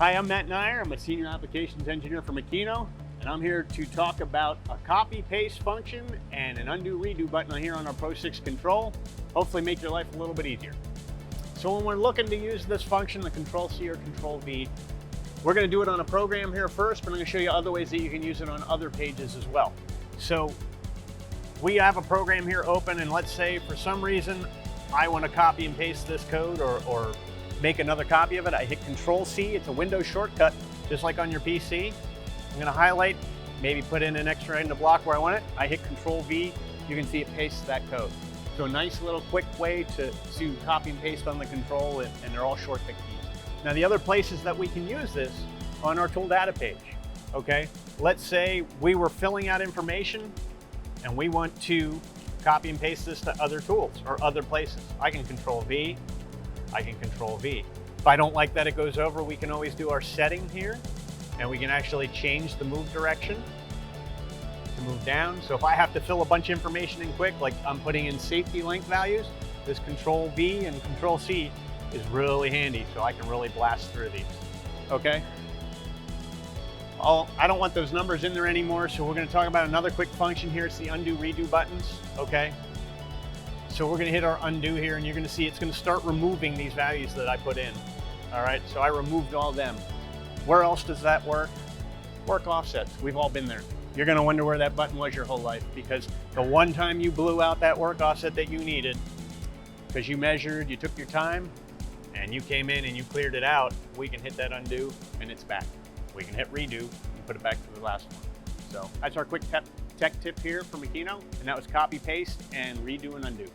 Hi, I'm Matt Nyer. I'm a Senior Applications Engineer for Makino, and I'm here to talk about a copy-paste function and an undo-redo button here on our Pro6 control. Hopefully make your life a little bit easier. So when we're looking to use this function, the Control-C or Control-V, we're going to do it on a program here first, but I'm going to show you other ways that you can use it on other pages as well. So we have a program here open, and let's say for some reason I want to copy and paste this code or make another copy of it. I hit Control-C, it's a Windows shortcut, just like on your PC. I'm going to highlight, maybe put in an extra in the block where I want it. I hit Control-V, you can see it pastes that code. So a nice little quick way to copy and paste on the control, and they're all shortcut keys. Now the other places that we can use this on our tool data page, okay? Let's say we were filling out information and we want to copy and paste this to other tools or other places. I can Control-V, I can Control-V. If I don't like that it goes over, we can always do our setting here, and we can actually change the move direction to move down. So if I have to fill a bunch of information in quick, like I'm putting in safety length values, this Control-V and Control-C is really handy, so I can really blast through these, okay? I don't want those numbers in there anymore, so we're gonna talk about another quick function here. It's the undo-redo buttons, okay? So we're gonna hit our undo here, and you're gonna see it's gonna start removing these values that I put in. All right, so I removed all them. Where else does that work? Work offsets, we've all been there. You're gonna wonder where that button was your whole life, because the one time you blew out that work offset that you needed, because you measured, you took your time, and you came in and you cleared it out, we can hit that undo and it's back. We can hit redo and put it back to the last one. So that's our quick tech tip here for Makino, and that was copy, paste, and redo and undo.